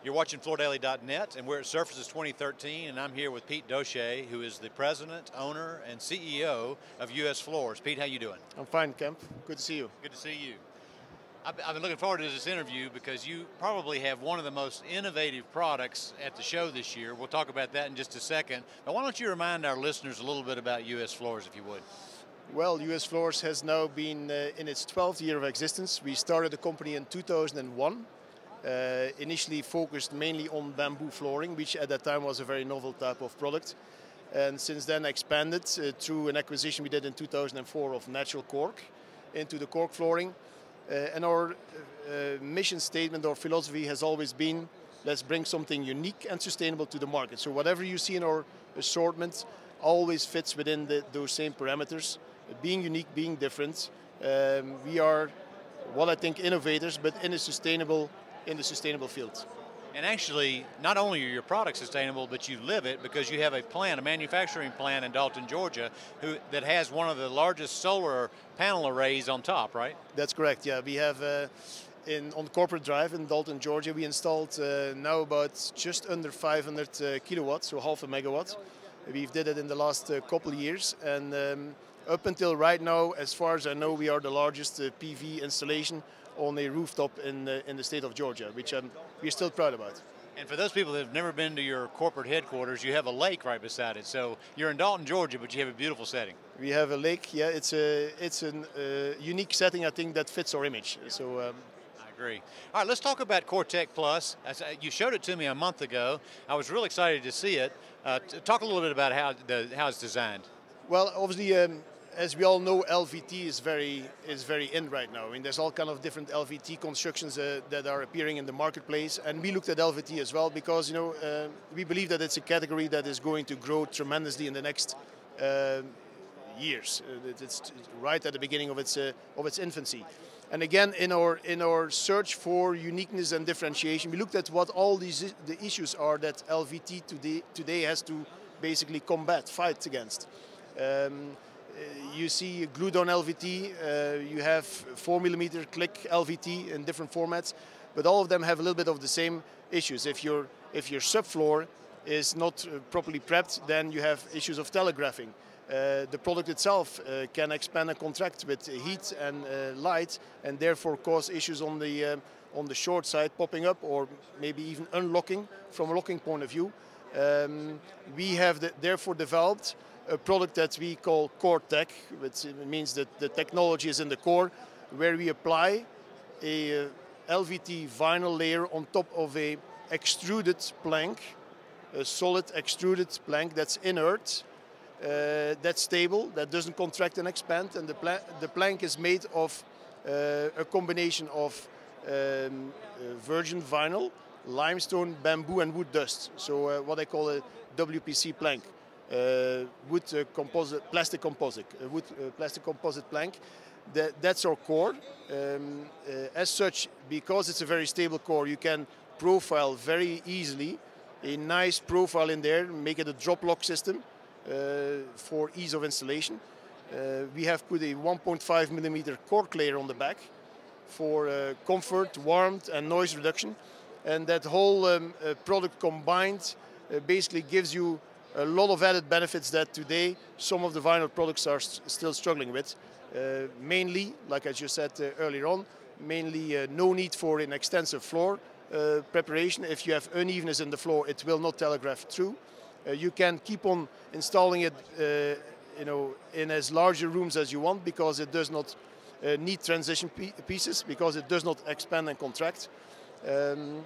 You're watching FloorDaily.net, and we're at Surfaces 2013, and I'm here with Piet Dossche, who is the president, owner, and CEO of US Floors. Pete, how you doing? I'm fine, Kemp. Good to see you. Good to see you. I've been looking forward to this interview because you probably have one of the most innovative products at the show this year. We'll talk about that in just a second. But why don't you remind our listeners a little bit about US Floors, if you would? Well, US Floors has now been in its 12th year of existence. We started the company in 2001. Initially focused mainly on bamboo flooring, which at that time was a very novel type of product. And since then expanded through an acquisition we did in 2004 of natural cork into the cork flooring. And our mission statement or philosophy has always been, let's bring something unique and sustainable to the market. So whatever you see in our assortment always fits within those same parameters. Being unique, being different. We are, what I think, innovators, but in the sustainable field. And actually, not only are your products sustainable, but you live it because you have a plant, a manufacturing plant in Dalton, Georgia, that has one of the largest solar panel arrays on top, right? That's correct, yeah. We have on Corporate Drive in Dalton, Georgia, we installed now about just under 500 kilowatts, so half a megawatt. We've did it in the last couple of years, and up until right now, as far as I know, we are the largest PV installation on a rooftop in the state of Georgia, which we're still proud about. And for those people that have never been to your corporate headquarters, you have a lake right beside it. So you're in Dalton, Georgia, but you have a beautiful setting. We have a lake, yeah. It's a unique setting, I think, that fits our image. So. I agree. All right, let's talk about Coretec Plus. You showed it to me a month ago. I was really excited to see it. Talk a little bit about how it's designed. Well, obviously, as we all know, LVT is very in right now. I mean, there's all kind of different LVT constructions that are appearing in the marketplace, and we looked at LVT as well because we believe that it's a category that is going to grow tremendously in the next years. It's right at the beginning of its infancy. And again, in our search for uniqueness and differentiation, we looked at what all the issues are that LVT today has to basically fight against. You see glue-down LVT, you have 4mm click LVT in different formats, but all of them have a little bit of the same issues. If your subfloor is not properly prepped, then you have issues of telegraphing. The product itself can expand and contract with heat and light, and therefore cause issues on the short side popping up, or maybe even unlocking from a locking point of view. We have therefore developed a product that we call Coretec, which means that the technology is in the core, where we apply a LVT vinyl layer on top of a extruded plank, a solid extruded plank that's inert, that's stable, that doesn't contract and expand, and the plank is made of a combination of virgin vinyl, limestone, bamboo, and wood dust. So what I call a WPC plank. Plastic composite plank. That's our core. As such, because it's a very stable core, you can profile very easily a nice profile in there, make it a drop lock system for ease of installation. We have put a 1.5mm cork layer on the back for comfort, warmth, and noise reduction. And that whole product combined basically gives you a lot of added benefits that today some of the vinyl products are still struggling with. Mainly, like I just said earlier on, no need for an extensive floor preparation. If you have unevenness in the floor, it will not telegraph through. You can keep on installing it in as larger rooms as you want, because it does not need transition pieces, because it does not expand and contract. And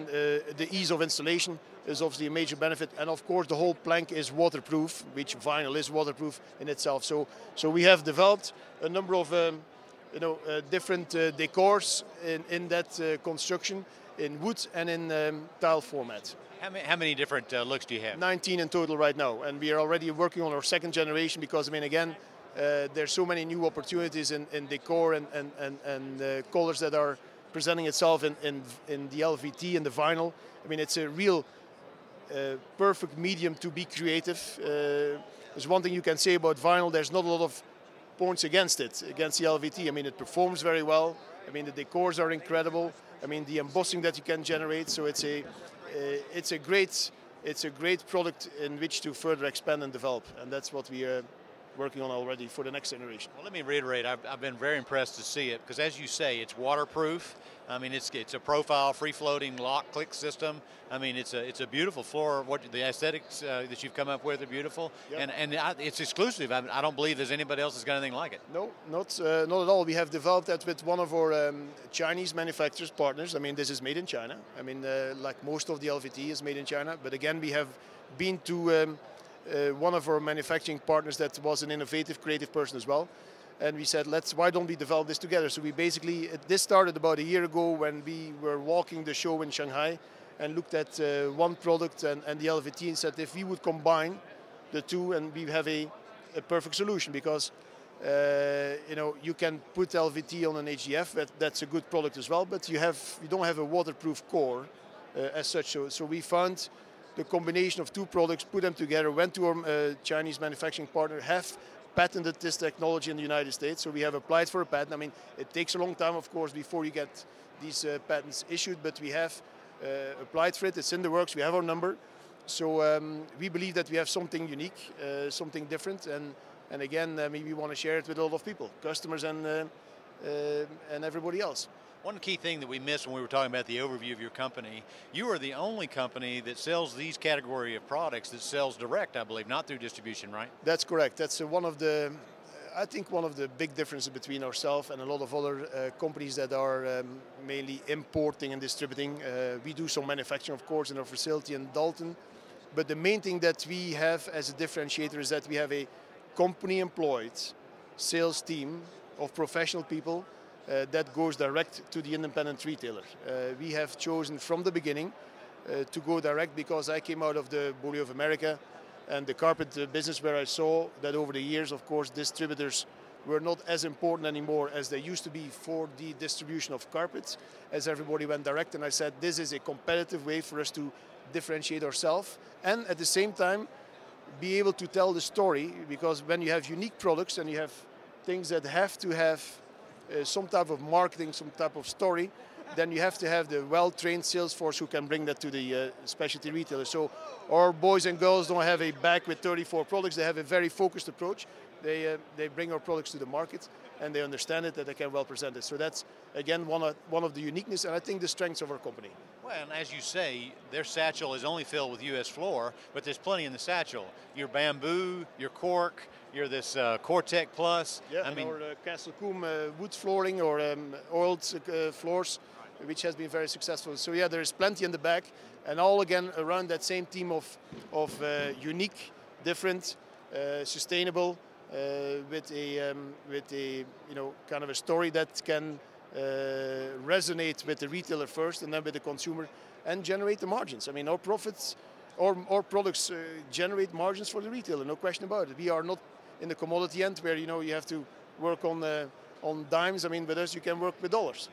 the ease of installation is obviously a major benefit, and of course the whole plank is waterproof, which vinyl is waterproof in itself. So we have developed a number of different decors in that construction, in wood and in tile format. How many different looks do you have? 19 in total right now, and we are already working on our second generation, because I mean, again, there's so many new opportunities in decor and colors that are presenting itself in the LVT and the vinyl. I mean, it's a real perfect medium to be creative. There's one thing you can say about vinyl: there's not a lot of points against the LVT. I mean, it performs very well. I mean, the decors are incredible. I mean, the embossing that you can generate. So it's a great product in which to further expand and develop, and that's what we are working on already for the next generation. Well, let me reiterate, I've been very impressed to see it, because as you say, it's waterproof. I mean, it's a profile, free-floating lock-click system. I mean, it's a beautiful floor. The aesthetics that you've come up with are beautiful, yep. and it's exclusive. I don't believe there's anybody else that's got anything like it. No, not at all. We have developed that with one of our Chinese manufacturers partners. I mean, this is made in China. I mean, like most of the LVT is made in China. But again, we have been to one of our manufacturing partners that was an innovative, creative person as well. And we said, why don't we develop this together? So we basically, this started about a year ago when we were walking the show in Shanghai and looked at one product and the LVT and said, if we would combine the two, and we have a perfect solution, because you can put LVT on an HDF, that's a good product as well, but you don't have a waterproof core as such. So we found the combination of two products, put them together, went to our Chinese manufacturing partner, have patented this technology in the United States. So we have applied for a patent. I mean, it takes a long time, of course, before you get these patents issued, but we have applied for it. It's in the works. We have our number. So we believe that we have something unique, something different, and again, maybe we want to share it with a lot of people, customers and everybody else. One key thing that we missed when we were talking about the overview of your company, you are the only company that sells these category of products that sells direct, I believe, not through distribution, right? That's correct. That's I think one of the big differences between ourselves and a lot of other companies that are mainly importing and distributing. We do some manufacturing, of course, in our facility in Dalton. But the main thing that we have as a differentiator is that we have a company-employed sales team of professional people that goes direct to the independent retailer. We have chosen from the beginning to go direct because I came out of the Bureau of America and the carpet business, where I saw that over the years, of course, distributors were not as important anymore as they used to be for the distribution of carpets, as everybody went direct. And I said, this is a competitive way for us to differentiate ourselves and at the same time be able to tell the story, because when you have unique products and you have things that have to have some type of marketing, some type of story, then you have to have the well-trained sales force who can bring that to the specialty retailers. So our boys and girls don't have a bag with 34 products. They have a very focused approach. They bring our products to the market and they understand it, that they can well present it. So that's, again, one of the uniqueness and I think the strengths of our company. Well, and as you say, their satchel is only filled with US floor, but there's plenty in the satchel. Your bamboo, your cork, your this Coretec Plus. Yeah, or Castle Combe wood flooring or oiled floors, which has been very successful. So yeah, there's plenty in the back, and all again around that same theme of unique, different, sustainable, with a kind of a story that can resonate with the retailer first and then with the consumer and generate the margins. I mean, our profits, our products generate margins for the retailer, no question about it. We are not in the commodity end where you have to work on dimes. I mean, with us you can work with dollars.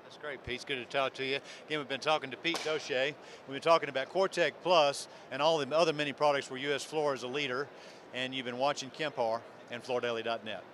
That's great, Pete. It's good to talk to you. Again, we've been talking to Piet Dossche. We've been talking about Coretec Plus and all the other many products where US Floor is a leader. And you've been watching Kemp Harr and FloorDaily.net.